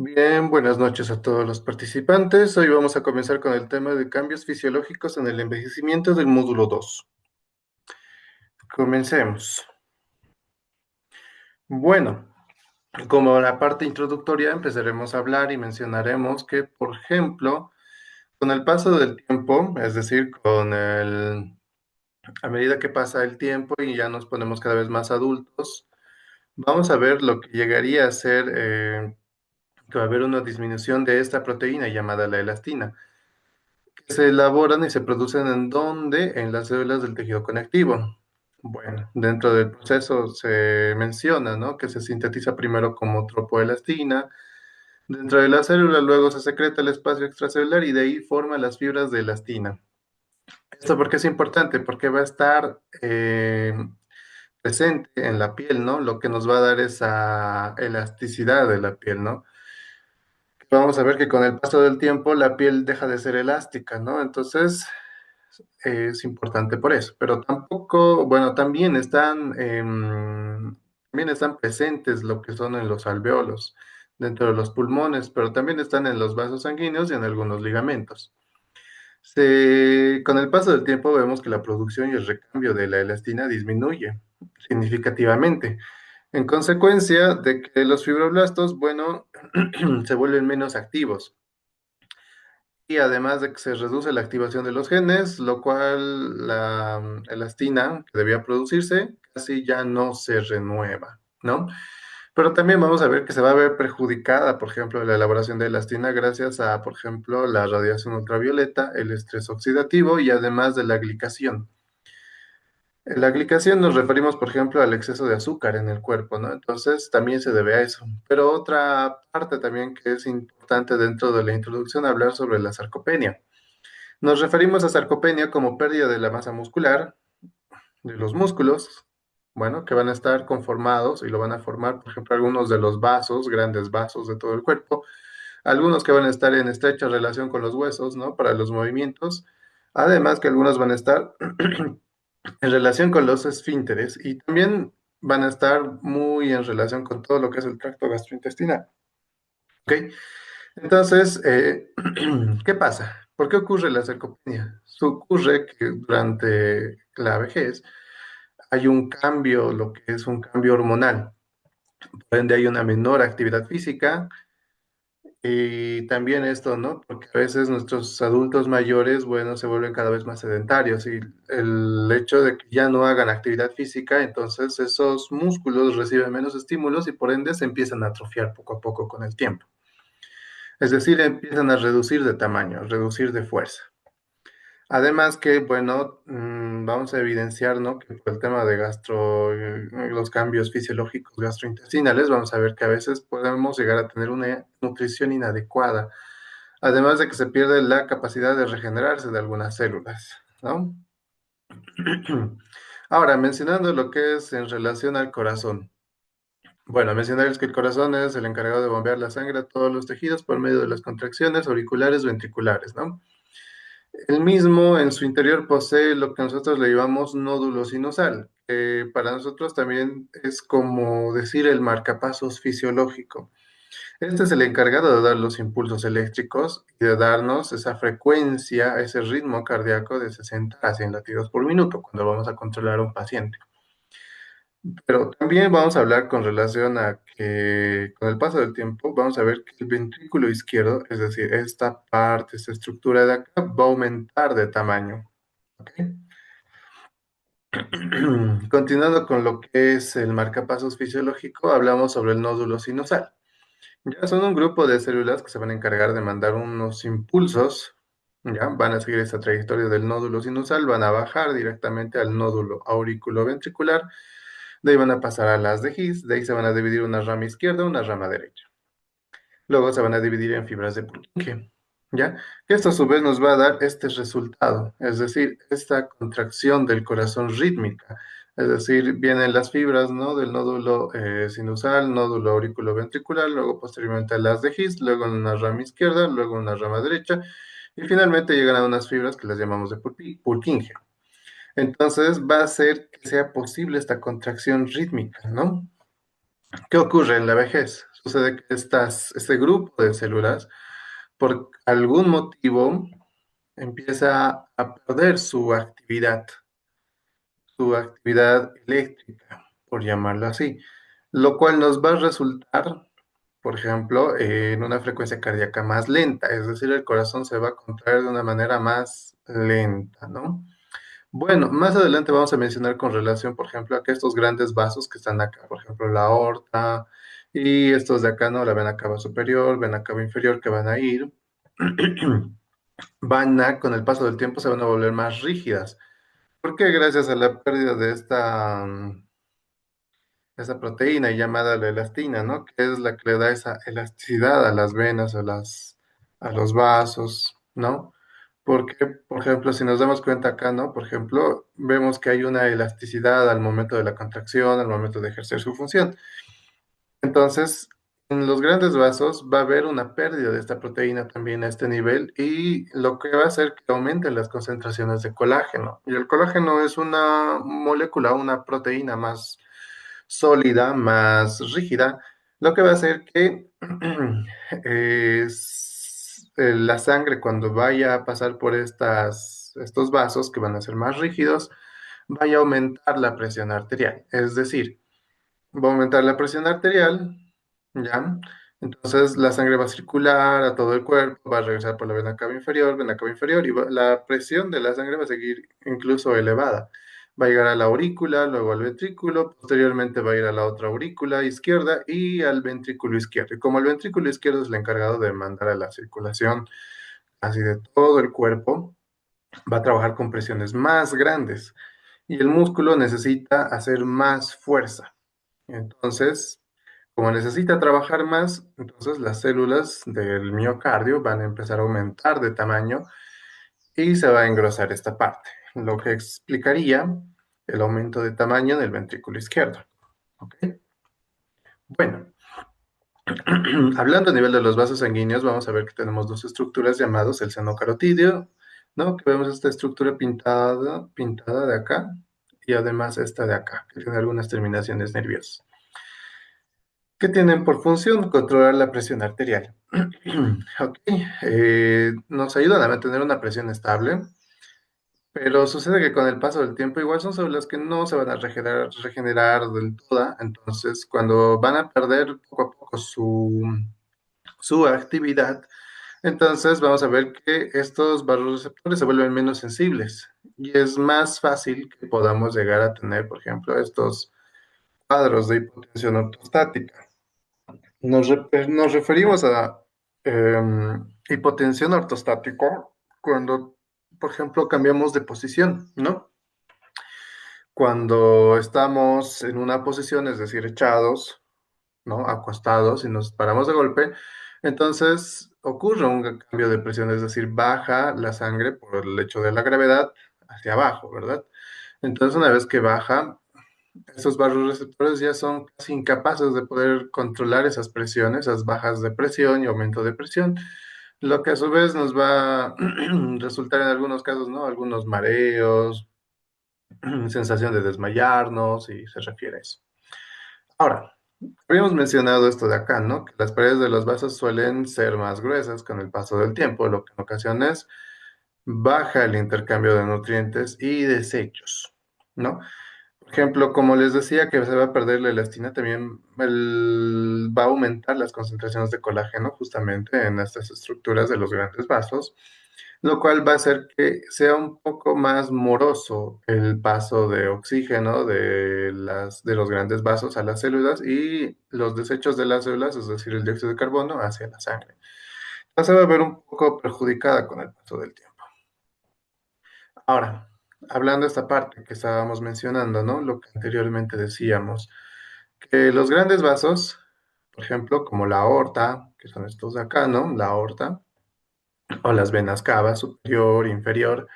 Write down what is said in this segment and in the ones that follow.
Bien, buenas noches a todos los participantes. Hoy vamos a comenzar con el tema de cambios fisiológicos en el envejecimiento del módulo 2. Comencemos. Bueno, como la parte introductoria empezaremos a hablar y mencionaremos que, por ejemplo, con el paso del tiempo, es decir, a medida que pasa el tiempo y ya nos ponemos cada vez más adultos, vamos a ver lo que llegaría a ser que va a haber una disminución de esta proteína llamada la elastina, que se elaboran y se producen en dónde, en las células del tejido conectivo. Bueno, dentro del proceso se menciona, ¿no?, que se sintetiza primero como tropoelastina. Dentro de la célula luego se secreta el espacio extracelular y de ahí forma las fibras de elastina. ¿Esto por qué es importante? Porque va a estar presente en la piel, ¿no? Lo que nos va a dar esa elasticidad de la piel, ¿no? Vamos a ver que con el paso del tiempo la piel deja de ser elástica, ¿no? Entonces es importante por eso, pero tampoco, bueno, también están presentes lo que son en los alveolos, dentro de los pulmones, pero también están en los vasos sanguíneos y en algunos ligamentos. Con el paso del tiempo vemos que la producción y el recambio de la elastina disminuye significativamente. En consecuencia de que los fibroblastos, bueno, se vuelven menos activos y además de que se reduce la activación de los genes, lo cual la elastina que debía producirse casi ya no se renueva, ¿no? Pero también vamos a ver que se va a ver perjudicada, por ejemplo, la elaboración de elastina gracias a, por ejemplo, la radiación ultravioleta, el estrés oxidativo y además de la glicación. En la glicación nos referimos, por ejemplo, al exceso de azúcar en el cuerpo, ¿no? Entonces, también se debe a eso. Pero otra parte también que es importante dentro de la introducción, hablar sobre la sarcopenia. Nos referimos a sarcopenia como pérdida de la masa muscular, de los músculos, bueno, que van a estar conformados y lo van a formar, por ejemplo, algunos de los vasos, grandes vasos de todo el cuerpo, algunos que van a estar en estrecha relación con los huesos, ¿no? Para los movimientos, además que algunos van a estar en relación con los esfínteres y también van a estar muy en relación con todo lo que es el tracto gastrointestinal, ¿ok? Entonces, ¿qué pasa? ¿Por qué ocurre la sarcopenia? Ocurre que durante la vejez hay un cambio, lo que es un cambio hormonal, por ende hay una menor actividad física y también esto, ¿no? Porque a veces nuestros adultos mayores, bueno, se vuelven cada vez más sedentarios y el hecho de que ya no hagan actividad física, entonces esos músculos reciben menos estímulos y por ende se empiezan a atrofiar poco a poco con el tiempo. Es decir, empiezan a reducir de tamaño, reducir de fuerza. Además que, bueno, vamos a evidenciar, ¿no?, que por el tema de los cambios fisiológicos gastrointestinales, vamos a ver que a veces podemos llegar a tener una nutrición inadecuada, además de que se pierde la capacidad de regenerarse de algunas células, ¿no? Ahora, mencionando lo que es en relación al corazón. Bueno, mencionarles que el corazón es el encargado de bombear la sangre a todos los tejidos por medio de las contracciones auriculares ventriculares, ¿no? El mismo en su interior posee lo que nosotros le llamamos nódulo sinusal, que para nosotros también es como decir el marcapasos fisiológico. Este es el encargado de dar los impulsos eléctricos y de darnos esa frecuencia, ese ritmo cardíaco de 60 a 100 latidos por minuto cuando vamos a controlar a un paciente. Pero también vamos a hablar con relación a que con el paso del tiempo vamos a ver que el ventrículo izquierdo, es decir, esta parte, esta estructura de acá, va a aumentar de tamaño. ¿Ok? Continuando con lo que es el marcapasos fisiológico, hablamos sobre el nódulo sinusal. Ya son un grupo de células que se van a encargar de mandar unos impulsos, ya van a seguir esta trayectoria del nódulo sinusal, van a bajar directamente al nódulo auriculoventricular, de ahí van a pasar a las de His, de ahí se van a dividir una rama izquierda, una rama derecha. Luego se van a dividir en fibras de Purkinje, ¿ya? Que esto a su vez nos va a dar este resultado, es decir, esta contracción del corazón rítmica. Es decir, vienen las fibras, ¿no?, del nódulo sinusal, nódulo auriculoventricular, luego posteriormente a las de His, luego en una rama izquierda, luego en una rama derecha, y finalmente llegan a unas fibras que las llamamos de Purkinje. Entonces va a hacer que sea posible esta contracción rítmica, ¿no? ¿Qué ocurre en la vejez? Sucede que este grupo de células, por algún motivo, empieza a perder su actividad eléctrica, por llamarlo así, lo cual nos va a resultar, por ejemplo, en una frecuencia cardíaca más lenta, es decir, el corazón se va a contraer de una manera más lenta, ¿no? Bueno, más adelante vamos a mencionar con relación, por ejemplo, a que estos grandes vasos que están acá, por ejemplo, la aorta y estos de acá, ¿no? La vena cava superior, vena cava inferior, que van a ir, con el paso del tiempo, se van a volver más rígidas. Porque gracias a la pérdida de esa proteína llamada la elastina, ¿no? Que es la que le da esa elasticidad a las venas, a los vasos, ¿no? Porque, por ejemplo, si nos damos cuenta acá, ¿no? Por ejemplo, vemos que hay una elasticidad al momento de la contracción, al momento de ejercer su función. Entonces, en los grandes vasos va a haber una pérdida de esta proteína también a este nivel y lo que va a hacer que aumenten las concentraciones de colágeno. Y el colágeno es una molécula, una proteína más sólida, más rígida, lo que va a hacer que la sangre cuando vaya a pasar por estos vasos que van a ser más rígidos, vaya a aumentar la presión arterial. Es decir, va a aumentar la presión arterial, ¿ya? Entonces la sangre va a circular a todo el cuerpo, va a regresar por la vena cava inferior, y la presión de la sangre va a seguir incluso elevada. Va a llegar a la aurícula, luego al ventrículo, posteriormente va a ir a la otra aurícula izquierda y al ventrículo izquierdo. Y como el ventrículo izquierdo es el encargado de mandar a la circulación así de todo el cuerpo, va a trabajar con presiones más grandes y el músculo necesita hacer más fuerza. Entonces, como necesita trabajar más, entonces las células del miocardio van a empezar a aumentar de tamaño y se va a engrosar esta parte, lo que explicaría el aumento de tamaño del ventrículo izquierdo. ¿Ok? Bueno, hablando a nivel de los vasos sanguíneos, vamos a ver que tenemos dos estructuras llamadas el seno carotídeo, ¿no? Que vemos esta estructura pintada de acá y además esta de acá, que tiene algunas terminaciones nerviosas, que tienen por función controlar la presión arterial. Ok, nos ayudan a mantener una presión estable, pero sucede que con el paso del tiempo igual son células que no se van a regenerar del todo, entonces cuando van a perder poco a poco su actividad, entonces vamos a ver que estos vasoreceptores se vuelven menos sensibles y es más fácil que podamos llegar a tener, por ejemplo, estos cuadros de hipotensión ortostática. Nos referimos a hipotensión ortostática cuando, por ejemplo, cambiamos de posición, ¿no? Cuando estamos en una posición, es decir, echados, ¿no? Acostados y nos paramos de golpe, entonces ocurre un cambio de presión, es decir, baja la sangre por el hecho de la gravedad hacia abajo, ¿verdad? Entonces, una vez que baja, estos vasoreceptores ya son casi incapaces de poder controlar esas presiones, esas bajas de presión y aumento de presión, lo que a su vez nos va a resultar en algunos casos, ¿no? Algunos mareos, sensación de desmayarnos y se refiere a eso. Ahora, habíamos mencionado esto de acá, ¿no? Que las paredes de los vasos suelen ser más gruesas con el paso del tiempo, lo que en ocasiones baja el intercambio de nutrientes y desechos, ¿no? Por ejemplo, como les decía que se va a perder la elastina, también va a aumentar las concentraciones de colágeno justamente en estas estructuras de los grandes vasos, lo cual va a hacer que sea un poco más moroso el paso de oxígeno de los grandes vasos a las células y los desechos de las células, es decir, el dióxido de carbono, hacia la sangre. Entonces va a ver un poco perjudicada con el paso del tiempo. Ahora, hablando de esta parte que estábamos mencionando, ¿no? Lo que anteriormente decíamos, que los grandes vasos, por ejemplo, como la aorta, que son estos de acá, ¿no? La aorta, o las venas cava, superior, inferior,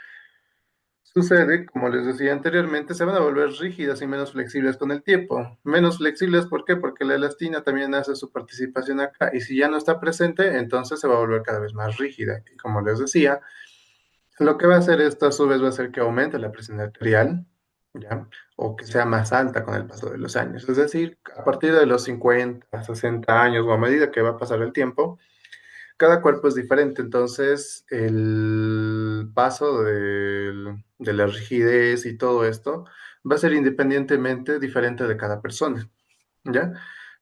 sucede, como les decía anteriormente, se van a volver rígidas y menos flexibles con el tiempo. Menos flexibles, ¿por qué? Porque la elastina también hace su participación acá y si ya no está presente, entonces se va a volver cada vez más rígida. Y como les decía, lo que va a hacer esto a su vez va a hacer que aumente la presión arterial, ¿ya? O que sea más alta con el paso de los años. Es decir, a partir de los 50, 60 años o a medida que va a pasar el tiempo, cada cuerpo es diferente, entonces el paso de la rigidez y todo esto va a ser independientemente diferente de cada persona, ¿ya?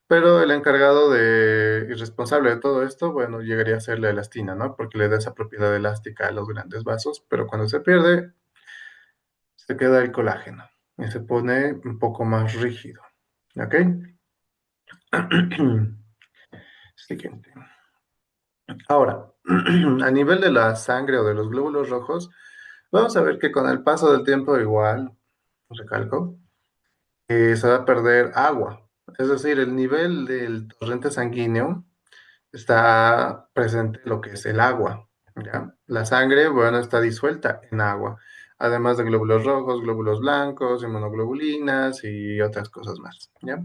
Pero el encargado y responsable de todo esto, bueno, llegaría a ser la elastina, ¿no? Porque le da esa propiedad elástica a los grandes vasos, pero cuando se pierde, se queda el colágeno y se pone un poco más rígido, ¿ok? Siguiente. Ahora, a nivel de la sangre o de los glóbulos rojos, vamos a ver que con el paso del tiempo igual, recalco, se va a perder agua. Es decir, el nivel del torrente sanguíneo está presente lo que es el agua, ¿ya? La sangre, bueno, está disuelta en agua, además de glóbulos rojos, glóbulos blancos, inmunoglobulinas y otras cosas más, ¿ya?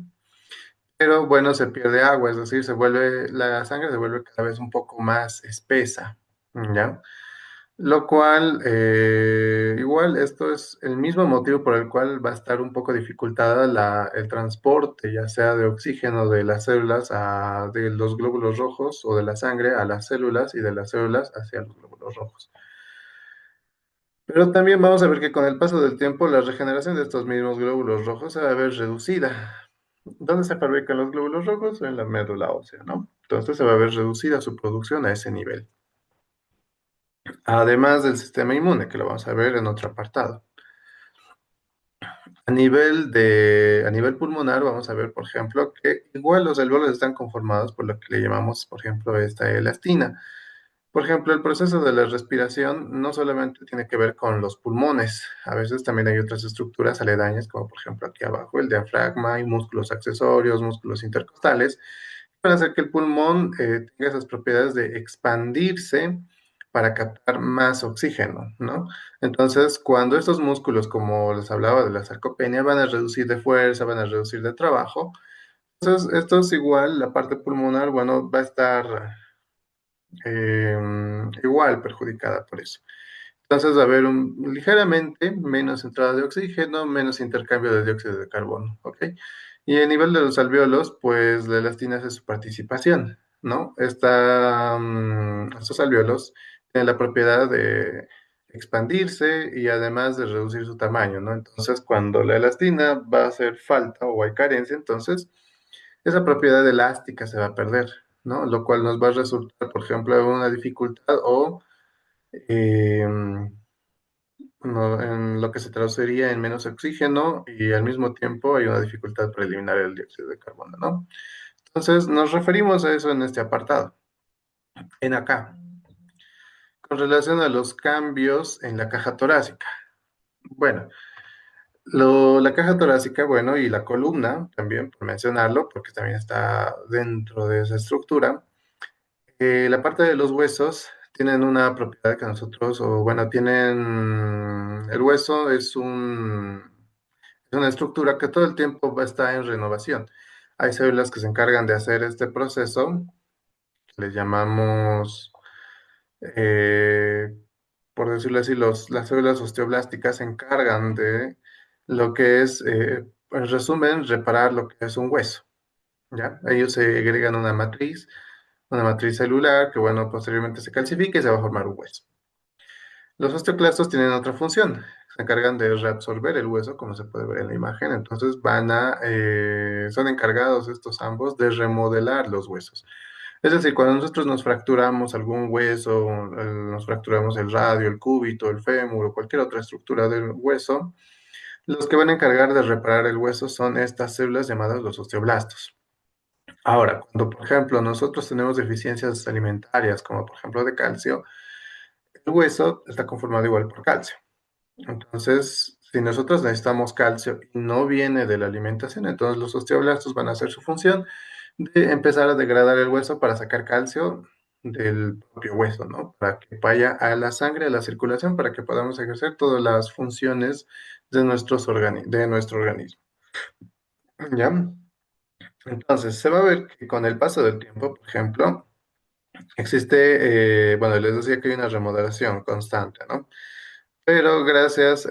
Pero bueno, se pierde agua, es decir, la sangre se vuelve cada vez un poco más espesa, ¿ya? Lo cual, igual, esto es el mismo motivo por el cual va a estar un poco dificultada el transporte, ya sea de oxígeno de las células de los glóbulos rojos o de la sangre a las células y de las células hacia los glóbulos rojos. Pero también vamos a ver que con el paso del tiempo la regeneración de estos mismos glóbulos rojos se va a ver reducida. ¿Dónde se fabrican los glóbulos rojos? En la médula ósea, ¿no? Entonces se va a ver reducida su producción a ese nivel. Además del sistema inmune, que lo vamos a ver en otro apartado. A nivel pulmonar, vamos a ver, por ejemplo, que igual los alveolos están conformados por lo que le llamamos, por ejemplo, esta elastina. Por ejemplo, el proceso de la respiración no solamente tiene que ver con los pulmones, a veces también hay otras estructuras aledañas, como por ejemplo aquí abajo el diafragma y músculos accesorios, músculos intercostales, para hacer que el pulmón tenga esas propiedades de expandirse para captar más oxígeno, ¿no? Entonces, cuando estos músculos, como les hablaba de la sarcopenia, van a reducir de fuerza, van a reducir de trabajo, entonces esto es igual, la parte pulmonar, bueno, va a estar eh, igual perjudicada por eso. Entonces va a haber ligeramente menos entrada de oxígeno, menos intercambio de dióxido de carbono, ¿ok? Y a nivel de los alvéolos, pues la elastina hace su participación, ¿no? Estos alvéolos tienen la propiedad de expandirse y además de reducir su tamaño, ¿no? Entonces, cuando la elastina va a hacer falta o hay carencia, entonces esa propiedad elástica se va a perder, ¿no? Lo cual nos va a resultar, por ejemplo, en una dificultad o en lo que se traduciría en menos oxígeno y al mismo tiempo hay una dificultad para eliminar el dióxido de carbono, ¿no? Entonces, nos referimos a eso en este apartado, en acá, con relación a los cambios en la caja torácica. Bueno, la caja torácica, bueno, y la columna, también por mencionarlo, porque también está dentro de esa estructura, la parte de los huesos tienen una propiedad que nosotros, o bueno, el hueso es una estructura que todo el tiempo va a estar en renovación. Hay células que se encargan de hacer este proceso, que les llamamos, eh, por decirlo así, las células osteoblásticas se encargan de lo que es, en resumen, reparar lo que es un hueso, ¿ya? Ellos se agregan una matriz celular que, bueno, posteriormente se calcifica y se va a formar un hueso. Los osteoclastos tienen otra función, se encargan de reabsorber el hueso, como se puede ver en la imagen, entonces son encargados estos ambos de remodelar los huesos. Es decir, cuando nosotros nos fracturamos algún hueso, nos fracturamos el radio, el cúbito, el fémur o cualquier otra estructura del hueso, los que van a encargar de reparar el hueso son estas células llamadas los osteoblastos. Ahora, cuando por ejemplo nosotros tenemos deficiencias alimentarias, como por ejemplo de calcio, el hueso está conformado igual por calcio. Entonces, si nosotros necesitamos calcio y no viene de la alimentación, entonces los osteoblastos van a hacer su función de empezar a degradar el hueso para sacar calcio del propio hueso, ¿no? Para que vaya a la sangre, a la circulación, para que podamos ejercer todas las funciones de nuestro organismo. ¿Ya? Entonces, se va a ver que con el paso del tiempo, por ejemplo, bueno, les decía que hay una remodelación constante, ¿no? Pero gracias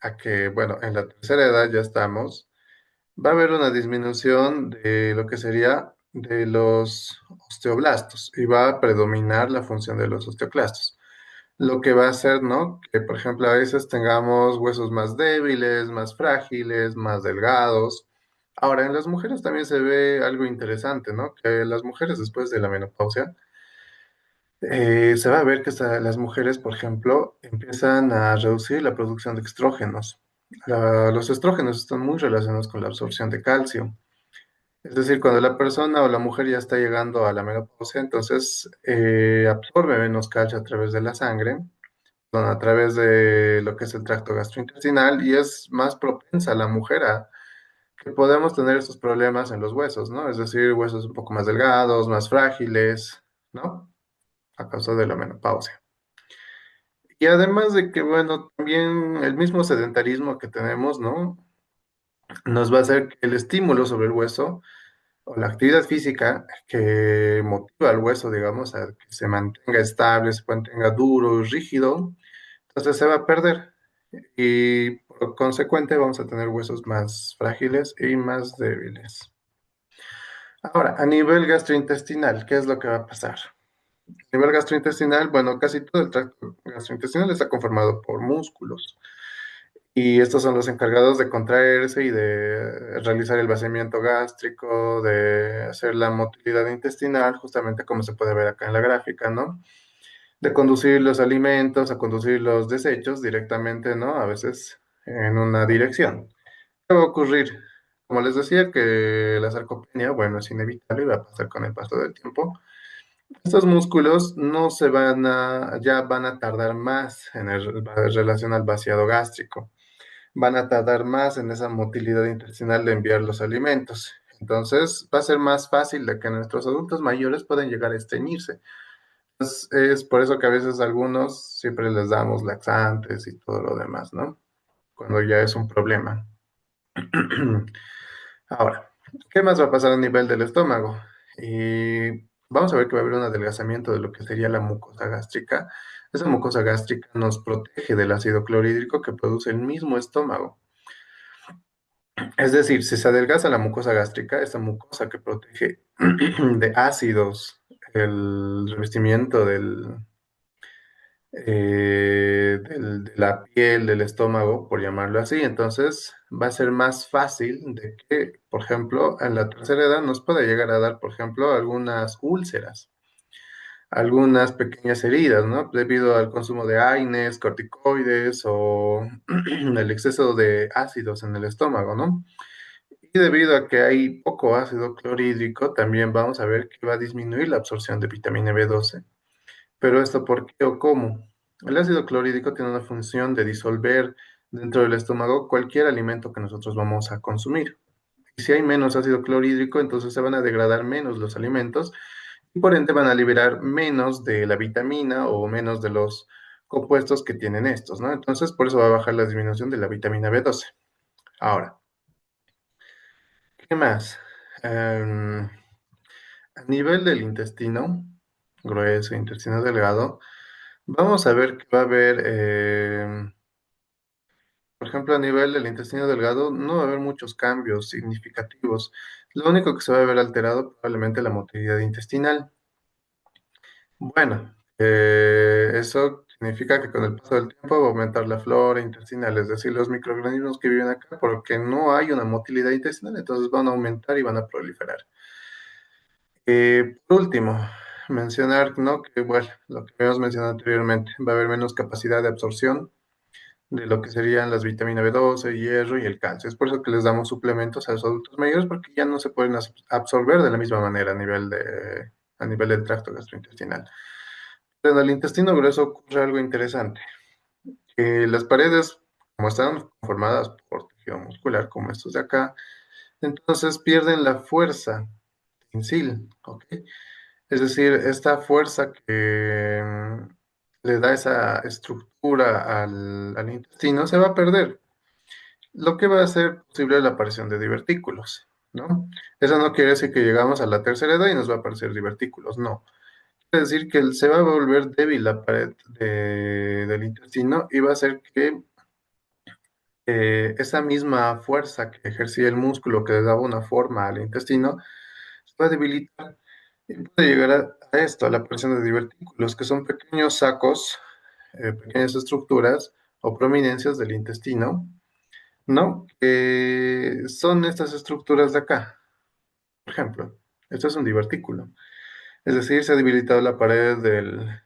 a que, bueno, en la tercera edad ya estamos, va a haber una disminución de lo que sería de los osteoblastos y va a predominar la función de los osteoclastos. Lo que va a hacer, ¿no? Que, por ejemplo, a veces tengamos huesos más débiles, más frágiles, más delgados. Ahora, en las mujeres también se ve algo interesante, ¿no? Que las mujeres después de la menopausia, se va a ver que las mujeres, por ejemplo, empiezan a reducir la producción de estrógenos. Los estrógenos están muy relacionados con la absorción de calcio. Es decir, cuando la persona o la mujer ya está llegando a la menopausia, entonces absorbe menos calcio a través de la sangre, perdón, a través de lo que es el tracto gastrointestinal y es más propensa la mujer a que podemos tener estos problemas en los huesos, ¿no? Es decir, huesos un poco más delgados, más frágiles, ¿no? A causa de la menopausia. Y además de que, bueno, también el mismo sedentarismo que tenemos, ¿no? Nos va a hacer que el estímulo sobre el hueso o la actividad física que motiva al hueso, digamos, a que se mantenga estable, se mantenga duro y rígido, entonces se va a perder. Y por consecuente vamos a tener huesos más frágiles y más débiles. Ahora, a nivel gastrointestinal, ¿qué es lo que va a pasar? A nivel gastrointestinal, bueno, casi todo el tracto gastrointestinal está conformado por músculos. Y estos son los encargados de contraerse y de realizar el vaciamiento gástrico, de hacer la motilidad intestinal, justamente como se puede ver acá en la gráfica, ¿no? De conducir los alimentos, a conducir los desechos directamente, ¿no? A veces en una dirección. ¿Qué va a ocurrir? Como les decía, que la sarcopenia, bueno, es inevitable y va a pasar con el paso del tiempo. Estos músculos no se van a, ya van a tardar más en relación al vaciado gástrico, van a tardar más en esa motilidad intestinal de enviar los alimentos. Entonces, va a ser más fácil de que nuestros adultos mayores puedan llegar a estreñirse. Es por eso que a veces a algunos siempre les damos laxantes y todo lo demás, ¿no? Cuando ya es un problema. Ahora, ¿qué más va a pasar a nivel del estómago? Y vamos a ver que va a haber un adelgazamiento de lo que sería la mucosa gástrica. Esa mucosa gástrica nos protege del ácido clorhídrico que produce el mismo estómago. Es decir, si se adelgaza la mucosa gástrica, esa mucosa que protege de ácidos el revestimiento de la piel, del estómago, por llamarlo así, entonces va a ser más fácil de que, por ejemplo, en la tercera edad nos pueda llegar a dar, por ejemplo, algunas úlceras, algunas pequeñas heridas, ¿no? Debido al consumo de AINES, corticoides o el exceso de ácidos en el estómago, ¿no? Y debido a que hay poco ácido clorhídrico, también vamos a ver que va a disminuir la absorción de vitamina B12. Pero esto, ¿por qué o cómo? El ácido clorhídrico tiene una función de disolver dentro del estómago cualquier alimento que nosotros vamos a consumir. Y si hay menos ácido clorhídrico, entonces se van a degradar menos los alimentos y por ende van a liberar menos de la vitamina o menos de los compuestos que tienen estos, ¿no? Entonces, por eso va a bajar la disminución de la vitamina B12. Ahora, ¿qué más? Em, a nivel del intestino grueso, intestino delgado, vamos a ver que va a haber, por ejemplo, a nivel del intestino delgado, no va a haber muchos cambios significativos. Lo único que se va a ver alterado probablemente la motilidad intestinal. Bueno, eso significa que con el paso del tiempo va a aumentar la flora intestinal, es decir, los microorganismos que viven acá, porque no hay una motilidad intestinal, entonces van a aumentar y van a proliferar. Por último, mencionar, ¿no? Que, bueno, lo que habíamos mencionado anteriormente, va a haber menos capacidad de absorción de lo que serían las vitaminas B12, hierro y el calcio. Es por eso que les damos suplementos a los adultos mayores, porque ya no se pueden absorber de la misma manera a nivel del tracto gastrointestinal. Pero en el intestino grueso ocurre algo interesante, que las paredes, como están conformadas por tejido muscular, como estos de acá, entonces pierden la fuerza tensil, ¿ok? Es decir, esta fuerza que le da esa estructura al intestino se va a perder, lo que va a hacer posible la aparición de divertículos, ¿no? Eso no quiere decir que llegamos a la tercera edad y nos va a aparecer divertículos, no. Quiere decir que se va a volver débil la pared del intestino y va a hacer que esa misma fuerza que ejercía el músculo que le daba una forma al intestino, se va a debilitar y puede llegar a esto, a la presión de divertículos, que son pequeños sacos, pequeñas estructuras o prominencias del intestino, ¿no? Que son estas estructuras de acá. Por ejemplo, esto es un divertículo. Es decir, se ha debilitado la pared del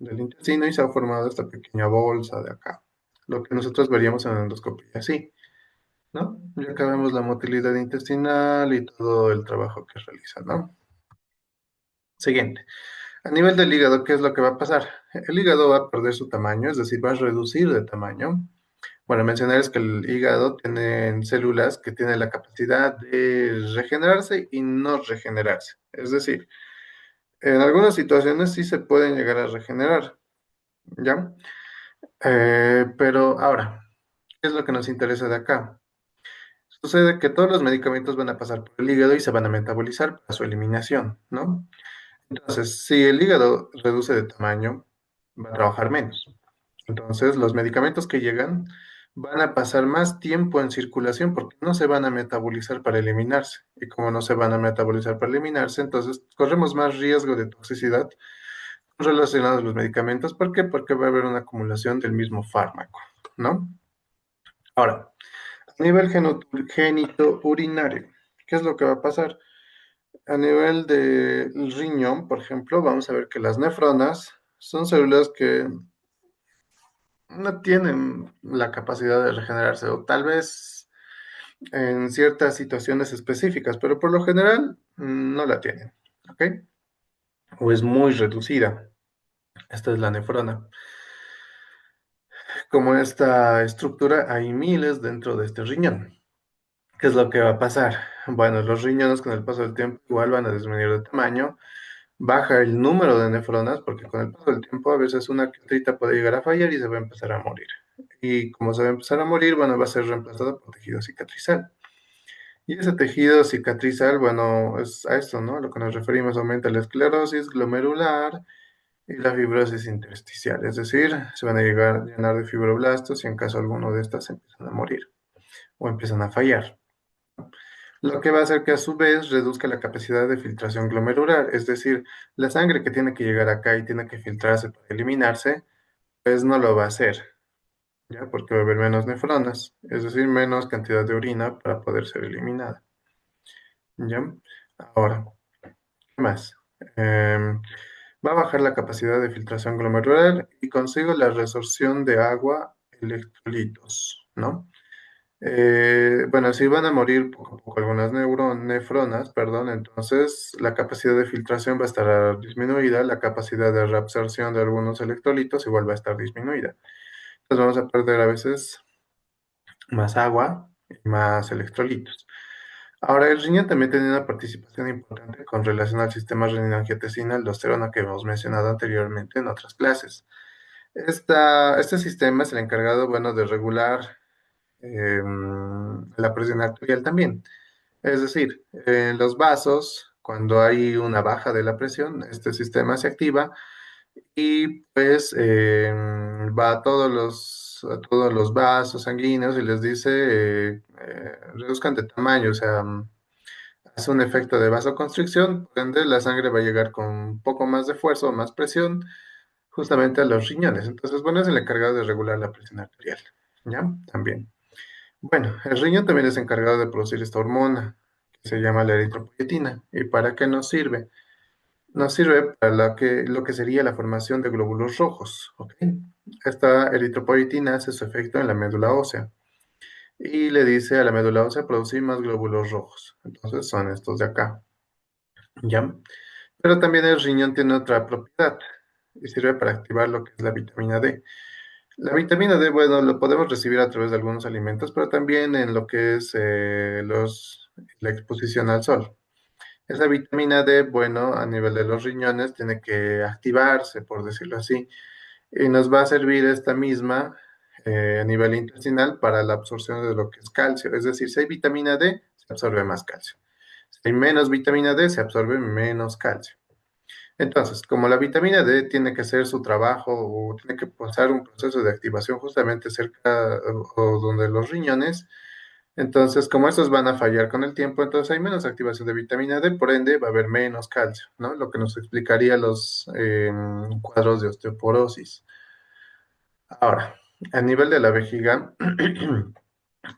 intestino y se ha formado esta pequeña bolsa de acá. Lo que nosotros veríamos en la endoscopia, así, ¿no? Ya acá vemos la motilidad intestinal y todo el trabajo que realiza, ¿no? Siguiente. A nivel del hígado, ¿qué es lo que va a pasar? El hígado va a perder su tamaño, es decir, va a reducir de tamaño. Bueno, mencionar es que el hígado tiene células que tienen la capacidad de regenerarse y no regenerarse. Es decir, en algunas situaciones sí se pueden llegar a regenerar, ¿ya? Pero ahora, ¿qué es lo que nos interesa de acá? Sucede que todos los medicamentos van a pasar por el hígado y se van a metabolizar para su eliminación, ¿no? Entonces, si el hígado reduce de tamaño, va a trabajar menos. Entonces, los medicamentos que llegan van a pasar más tiempo en circulación porque no se van a metabolizar para eliminarse. Y como no se van a metabolizar para eliminarse, entonces corremos más riesgo de toxicidad relacionado a los medicamentos. ¿Por qué? Porque va a haber una acumulación del mismo fármaco, ¿no? Ahora, a nivel genito urinario, ¿qué es lo que va a pasar? A nivel del riñón, por ejemplo, vamos a ver que las nefronas son células que no tienen la capacidad de regenerarse, o tal vez en ciertas situaciones específicas, pero por lo general no la tienen, ¿ok? O es muy reducida. Esta es la nefrona. Como esta estructura, hay miles dentro de este riñón. ¿Qué es lo que va a pasar? Bueno, los riñones con el paso del tiempo igual van a disminuir de tamaño, baja el número de nefronas, porque con el paso del tiempo a veces una crita puede llegar a fallar y se va a empezar a morir. Y como se va a empezar a morir, bueno, va a ser reemplazado por tejido cicatrizal. Y ese tejido cicatrizal, bueno, es a esto, ¿no? A lo que nos referimos, aumenta la esclerosis glomerular y la fibrosis intersticial, es decir, se van a llegar a llenar de fibroblastos y en caso alguno de estas empiezan a morir o empiezan a fallar. Lo que va a hacer que a su vez reduzca la capacidad de filtración glomerular, es decir, la sangre que tiene que llegar acá y tiene que filtrarse para eliminarse, pues no lo va a hacer, ¿ya? Porque va a haber menos nefronas, es decir, menos cantidad de orina para poder ser eliminada, ¿ya? Ahora, ¿qué más? Va a bajar la capacidad de filtración glomerular y consigo la resorción de agua, electrolitos, ¿no? Bueno, si van a morir poco a poco algunas nefronas, perdón, entonces la capacidad de filtración va a estar disminuida, la capacidad de reabsorción de algunos electrolitos igual va a estar disminuida. Entonces vamos a perder a veces más agua y más electrolitos. Ahora, el riñón también tiene una participación importante con relación al sistema renina-angiotensina-aldosterona que hemos mencionado anteriormente en otras clases. Este sistema es el encargado, bueno, de regular la presión arterial también. Es decir, en los vasos, cuando hay una baja de la presión, este sistema se activa y pues va a todos los vasos sanguíneos y les dice reduzcan de tamaño, o sea, hace un efecto de vasoconstricción, por ende la sangre va a llegar con un poco más de fuerza o más presión justamente a los riñones. Entonces, bueno, es el encargado de regular la presión arterial, ¿ya? También. Bueno, el riñón también es encargado de producir esta hormona que se llama la eritropoyetina. ¿Y para qué nos sirve? Nos sirve para lo que sería la formación de glóbulos rojos, ¿ok? Esta eritropoyetina hace su efecto en la médula ósea y le dice a la médula ósea producir más glóbulos rojos. Entonces son estos de acá, ¿ya? Pero también el riñón tiene otra propiedad y sirve para activar lo que es la vitamina D. La vitamina D, bueno, lo podemos recibir a través de algunos alimentos, pero también en lo que es la exposición al sol. Esa vitamina D, bueno, a nivel de los riñones tiene que activarse, por decirlo así, y nos va a servir esta misma a nivel intestinal para la absorción de lo que es calcio. Es decir, si hay vitamina D, se absorbe más calcio. Si hay menos vitamina D, se absorbe menos calcio. Entonces, como la vitamina D tiene que hacer su trabajo o tiene que pasar un proceso de activación justamente cerca o donde los riñones, entonces como estos van a fallar con el tiempo, entonces hay menos activación de vitamina D, por ende va a haber menos calcio, ¿no? Lo que nos explicaría los cuadros de osteoporosis. Ahora, a nivel de la vejiga,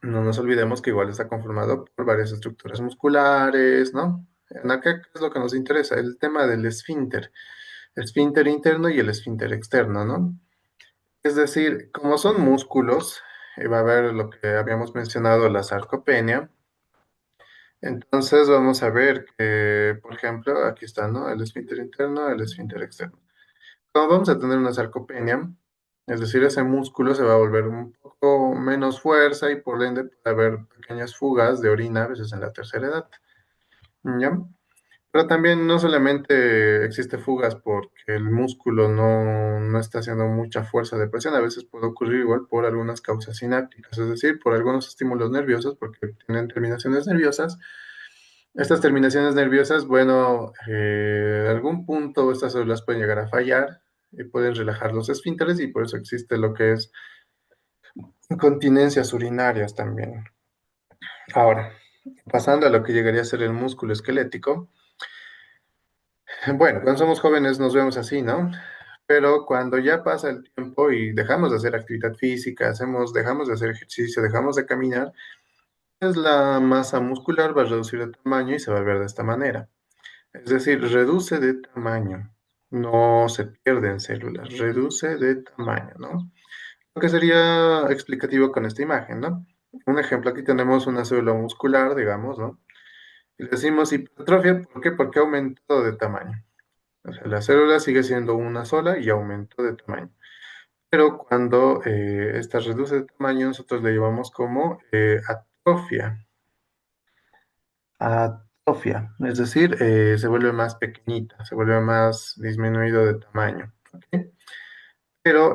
no nos olvidemos que igual está conformado por varias estructuras musculares, ¿no? En acá, ¿qué es lo que nos interesa? El tema del esfínter interno y el esfínter externo, ¿no? Es decir, como son músculos, va a haber lo que habíamos mencionado, la sarcopenia. Entonces vamos a ver que, por ejemplo, aquí está, ¿no? El esfínter interno, el esfínter externo. Como vamos a tener una sarcopenia, es decir, ese músculo se va a volver un poco menos fuerza y por ende puede haber pequeñas fugas de orina a veces en la tercera edad. ¿Ya? Pero también no solamente existe fugas porque el músculo no está haciendo mucha fuerza de presión, a veces puede ocurrir igual por algunas causas sinápticas, es decir, por algunos estímulos nerviosos, porque tienen terminaciones nerviosas. Estas terminaciones nerviosas, bueno, algún punto estas células pueden llegar a fallar y pueden relajar los esfínteres y por eso existe lo que es incontinencias urinarias también. Ahora, pasando a lo que llegaría a ser el músculo esquelético. Bueno, cuando somos jóvenes nos vemos así, ¿no? Pero cuando ya pasa el tiempo y dejamos de hacer actividad física, dejamos de hacer ejercicio, dejamos de caminar, pues la masa muscular va a reducir de tamaño y se va a ver de esta manera. Es decir, reduce de tamaño, no se pierden células, reduce de tamaño, ¿no? Lo que sería explicativo con esta imagen, ¿no? Un ejemplo, aquí tenemos una célula muscular, digamos, ¿no? Y le decimos hipertrofia, ¿por qué? Porque ha aumentado de tamaño. O sea, la célula sigue siendo una sola y aumentó de tamaño. Pero cuando esta reduce de tamaño, nosotros le llamamos como atrofia. Atrofia, es decir, se vuelve más pequeñita, se vuelve más disminuido de tamaño. ¿Ok? Pero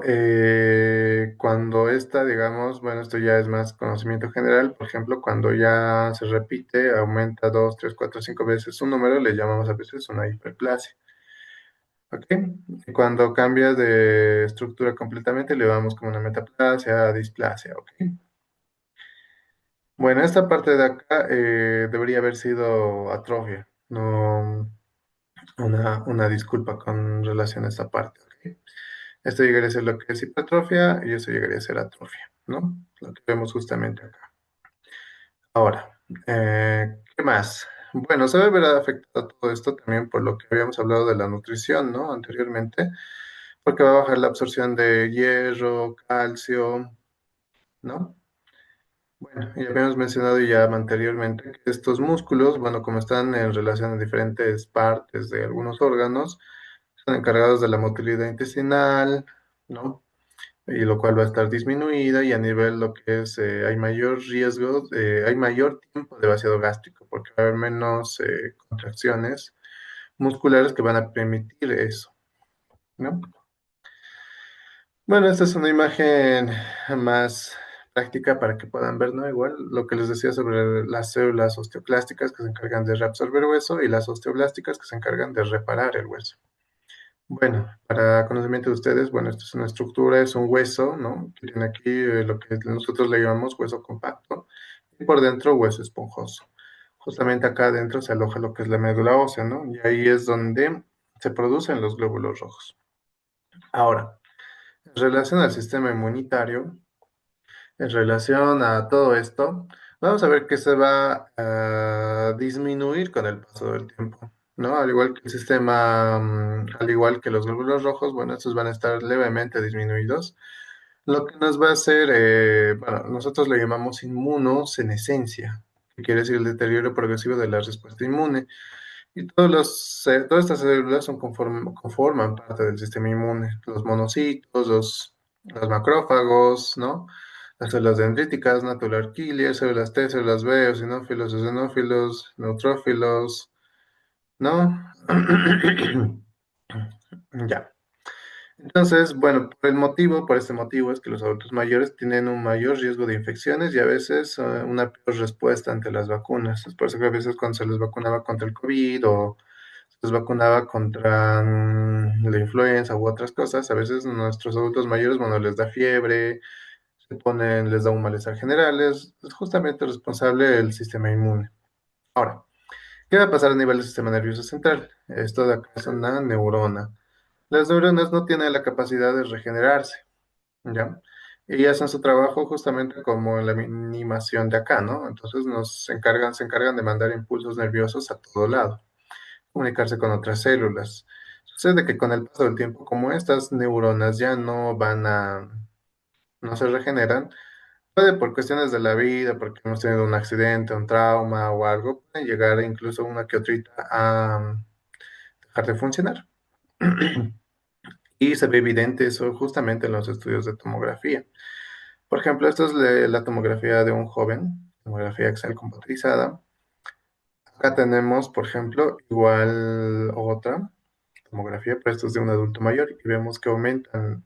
cuando esta, digamos, bueno, esto ya es más conocimiento general, por ejemplo, cuando ya se repite, aumenta 2, 3, 4, 5 veces un número, le llamamos a veces una hiperplasia. ¿Ok? Y cuando cambia de estructura completamente, le damos como una metaplasia, displasia, ¿ok? Bueno, esta parte de acá debería haber sido atrofia, no una disculpa con relación a esta parte, ¿ok? Esto llegaría a ser lo que es hipertrofia y eso llegaría a ser atrofia, ¿no? Lo que vemos justamente acá. Ahora, ¿qué más? Bueno, se ve ver afectado todo esto también por lo que habíamos hablado de la nutrición, ¿no? Anteriormente, porque va a bajar la absorción de hierro, calcio, ¿no? Bueno, ya habíamos mencionado ya anteriormente que estos músculos, bueno, como están en relación a diferentes partes de algunos órganos, son encargados de la motilidad intestinal, ¿no? Y lo cual va a estar disminuida y a nivel lo que es, hay mayor riesgo, hay mayor tiempo de vaciado gástrico, porque va a haber menos contracciones musculares que van a permitir eso, ¿no? Bueno, esta es una imagen más práctica para que puedan ver, ¿no? Igual lo que les decía sobre las células osteoclásticas que se encargan de reabsorber hueso y las osteoblásticas que se encargan de reparar el hueso. Bueno, para conocimiento de ustedes, bueno, esto es una estructura, es un hueso, ¿no? Que tiene aquí lo que nosotros le llamamos hueso compacto y por dentro hueso esponjoso. Justamente acá adentro se aloja lo que es la médula ósea, ¿no? Y ahí es donde se producen los glóbulos rojos. Ahora, en relación al sistema inmunitario, en relación a todo esto, vamos a ver que se va a disminuir con el paso del tiempo, ¿no? Al igual que el sistema, al igual que los glóbulos rojos, bueno, estos van a estar levemente disminuidos, lo que nos va a hacer, bueno, nosotros le llamamos inmunosenescencia, que quiere decir el deterioro progresivo de la respuesta inmune. Y todas estas células conforman parte del sistema inmune, los monocitos, los macrófagos, ¿no? Las células dendríticas, natural killer, células T, células B, eosinófilos, neutrófilos, ¿no? Ya. Entonces, bueno, por este motivo es que los adultos mayores tienen un mayor riesgo de infecciones y a veces una peor respuesta ante las vacunas. Es por eso que a veces cuando se les vacunaba contra el COVID o se vacunaba contra la influenza u otras cosas. A veces nuestros adultos mayores, bueno, les da fiebre, se ponen, les da un malestar general, es justamente responsable el sistema inmune. Ahora, ¿qué va a pasar a nivel del sistema nervioso central? Esto de acá es una neurona. Las neuronas no tienen la capacidad de regenerarse, ¿ya? Y hacen su trabajo justamente como en la animación de acá, ¿no? Entonces se encargan de mandar impulsos nerviosos a todo lado, comunicarse con otras células. Sucede que con el paso del tiempo, como estas neuronas ya no se regeneran, puede por cuestiones de la vida, porque hemos tenido un accidente, un trauma o algo, pueden llegar incluso una que otrita a dejar de funcionar. Y se ve evidente eso justamente en los estudios de tomografía. Por ejemplo, esto es la tomografía de un joven, tomografía axial computarizada. Acá tenemos, por ejemplo, igual otra tomografía, pero esto es de un adulto mayor y vemos que aumentan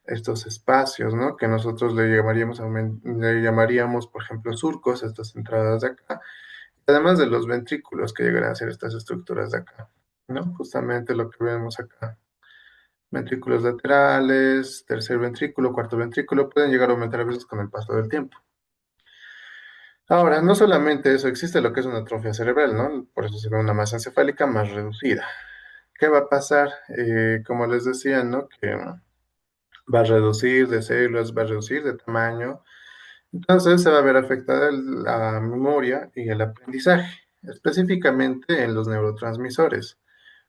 estos espacios, ¿no? Que nosotros le llamaríamos, por ejemplo, surcos, estas entradas de acá, además de los ventrículos que llegan a ser estas estructuras de acá, ¿no? Justamente lo que vemos acá. Ventrículos laterales, tercer ventrículo, cuarto ventrículo, pueden llegar a aumentar a veces con el paso del tiempo. Ahora, no solamente eso, existe lo que es una atrofia cerebral, ¿no? Por eso se ve una masa encefálica más reducida. ¿Qué va a pasar? Como les decía, ¿no? Que va a reducir de células, va a reducir de tamaño. Entonces se va a ver afectada la memoria y el aprendizaje, específicamente en los neurotransmisores.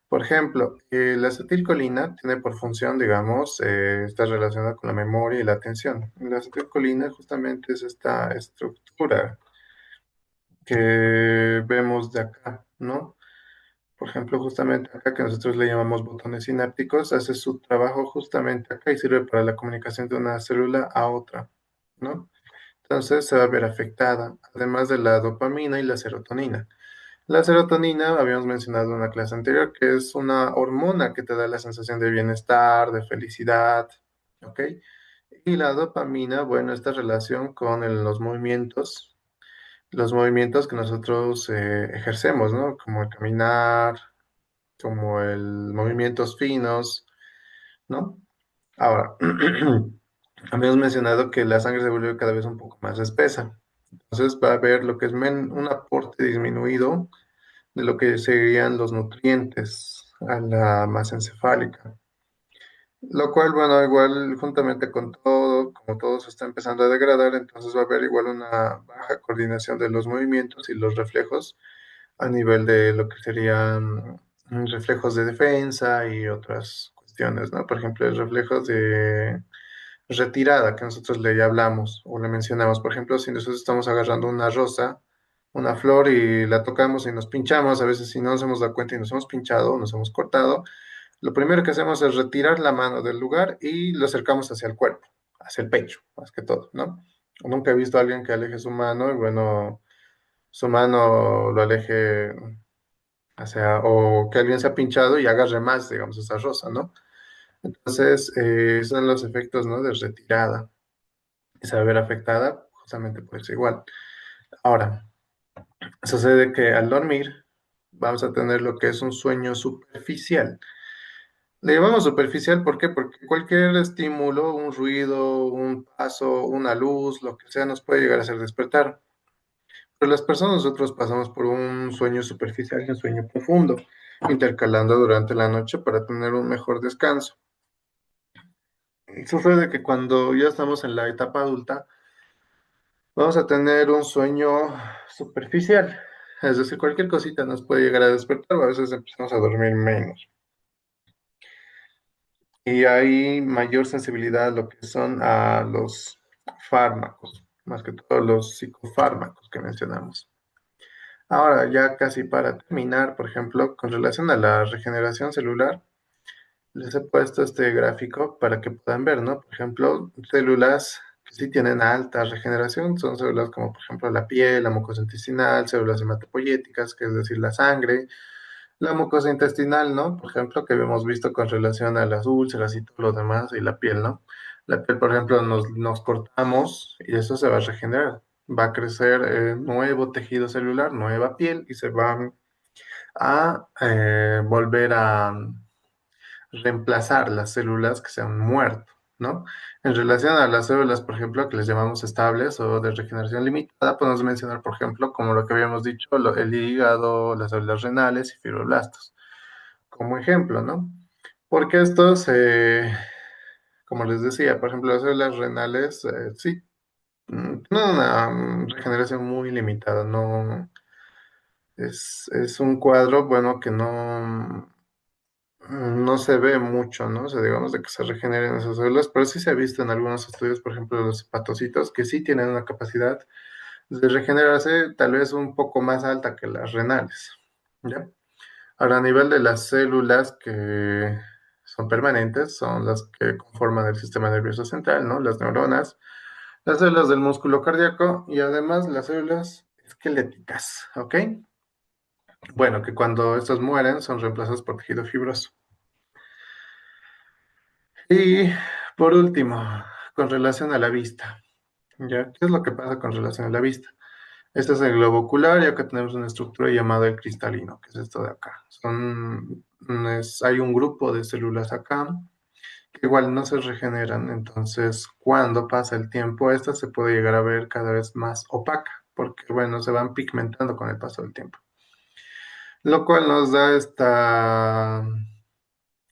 Por ejemplo, la acetilcolina tiene por función, digamos, está relacionada con la memoria y la atención. La acetilcolina justamente es esta estructura que vemos de acá, ¿no? Por ejemplo, justamente acá que nosotros le llamamos botones sinápticos, hace su trabajo justamente acá y sirve para la comunicación de una célula a otra, ¿no? Entonces se va a ver afectada, además de la dopamina y la serotonina. La serotonina, habíamos mencionado en una clase anterior, que es una hormona que te da la sensación de bienestar, de felicidad, ¿ok? Y la dopamina, bueno, esta relación con los movimientos que nosotros ejercemos, ¿no? Como el caminar, como el movimientos finos, ¿no? Ahora, habíamos mencionado que la sangre se vuelve cada vez un poco más espesa. Entonces va a haber lo que es un aporte disminuido de lo que serían los nutrientes a la masa encefálica. Lo cual, bueno, igual juntamente con todo, como todo se está empezando a degradar, entonces va a haber igual una baja coordinación de los movimientos y los reflejos a nivel de lo que serían reflejos de defensa y otras cuestiones, ¿no? Por ejemplo, el reflejos de retirada que nosotros le hablamos o le mencionamos. Por ejemplo, si nosotros estamos agarrando una rosa, una flor y la tocamos y nos pinchamos, a veces si no nos hemos dado cuenta y nos hemos pinchado o nos hemos cortado, lo primero que hacemos es retirar la mano del lugar y lo acercamos hacia el cuerpo, hacia el pecho, más que todo, ¿no? Nunca he visto a alguien que aleje su mano y bueno, su mano lo aleje hacia, o que alguien se ha pinchado y agarre más, digamos, esa rosa, ¿no? Entonces, son los efectos, ¿no? De retirada y se va a ver afectada justamente por eso igual. Ahora, sucede que al dormir vamos a tener lo que es un sueño superficial. Le llamamos superficial, ¿por qué? Porque cualquier estímulo, un ruido, un paso, una luz, lo que sea, nos puede llegar a hacer despertar. Pero las personas nosotros pasamos por un sueño superficial y un sueño profundo, intercalando durante la noche para tener un mejor descanso. Sucede que cuando ya estamos en la etapa adulta, vamos a tener un sueño superficial. Es decir, cualquier cosita nos puede llegar a despertar o a veces empezamos a dormir menos. Y hay mayor sensibilidad a lo que son a los fármacos, más que todo los psicofármacos que mencionamos. Ahora, ya casi para terminar, por ejemplo, con relación a la regeneración celular, les he puesto este gráfico para que puedan ver, ¿no? Por ejemplo, células que sí tienen alta regeneración son células como, por ejemplo, la piel, la mucosa intestinal, células hematopoyéticas, que es decir, la sangre, la mucosa intestinal, ¿no? Por ejemplo, que hemos visto con relación a las úlceras y todo lo demás, y la piel, ¿no? La piel, por ejemplo, nos cortamos y eso se va a regenerar. Va a crecer nuevo tejido celular, nueva piel, y se va a volver a reemplazar las células que se han muerto, ¿no? En relación a las células, por ejemplo, que les llamamos estables o de regeneración limitada, podemos mencionar, por ejemplo, como lo que habíamos dicho, el hígado, las células renales y fibroblastos, como ejemplo, ¿no? Porque estos, como les decía, por ejemplo, las células renales, sí, tienen una regeneración muy limitada, no es un cuadro, bueno, que no se ve mucho, ¿no? O sea, digamos de que se regeneren esas células, pero sí se ha visto en algunos estudios, por ejemplo, de los hepatocitos, que sí tienen una capacidad de regenerarse tal vez un poco más alta que las renales, ¿ya? Ahora, a nivel de las células que son permanentes, son las que conforman el sistema nervioso central, ¿no? Las neuronas, las células del músculo cardíaco y además las células esqueléticas, ¿ok? Bueno, que cuando estas mueren son reemplazadas por tejido fibroso. Y por último, con relación a la vista, ¿ya? ¿Qué es lo que pasa con relación a la vista? Este es el globo ocular y acá tenemos una estructura llamada el cristalino, que es esto de acá. Hay un grupo de células acá que igual no se regeneran, entonces cuando pasa el tiempo, esta se puede llegar a ver cada vez más opaca, porque bueno, se van pigmentando con el paso del tiempo. Lo cual nos da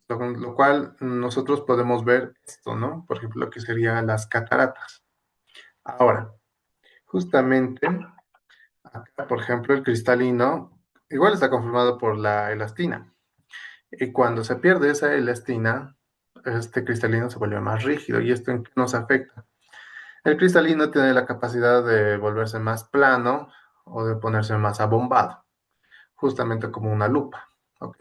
lo cual nosotros podemos ver esto, ¿no? Por ejemplo, lo que serían las cataratas. Ahora, justamente acá, por ejemplo, el cristalino igual está conformado por la elastina. Y cuando se pierde esa elastina, este cristalino se vuelve más rígido. ¿Y esto en qué nos afecta? El cristalino tiene la capacidad de volverse más plano o de ponerse más abombado, justamente como una lupa, ¿ok?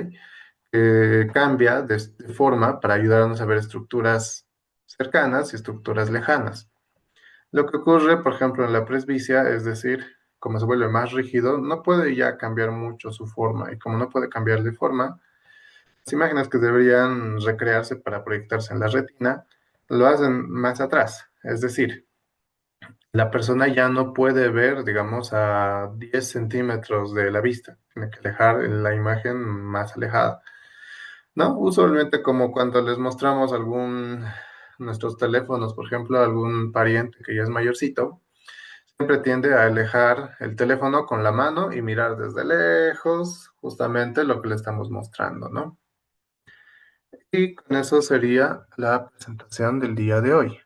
Cambia de forma para ayudarnos a ver estructuras cercanas y estructuras lejanas. Lo que ocurre, por ejemplo, en la presbicia, es decir, como se vuelve más rígido, no puede ya cambiar mucho su forma. Y como no puede cambiar de forma, las imágenes que deberían recrearse para proyectarse en la retina, lo hacen más atrás. Es decir, la persona ya no puede ver, digamos, a 10 centímetros de la vista. Tiene que dejar la imagen más alejada. ¿No? Usualmente como cuando les mostramos nuestros teléfonos, por ejemplo, a algún pariente que ya es mayorcito, siempre tiende a alejar el teléfono con la mano y mirar desde lejos justamente lo que le estamos mostrando, ¿no? Y con eso sería la presentación del día de hoy.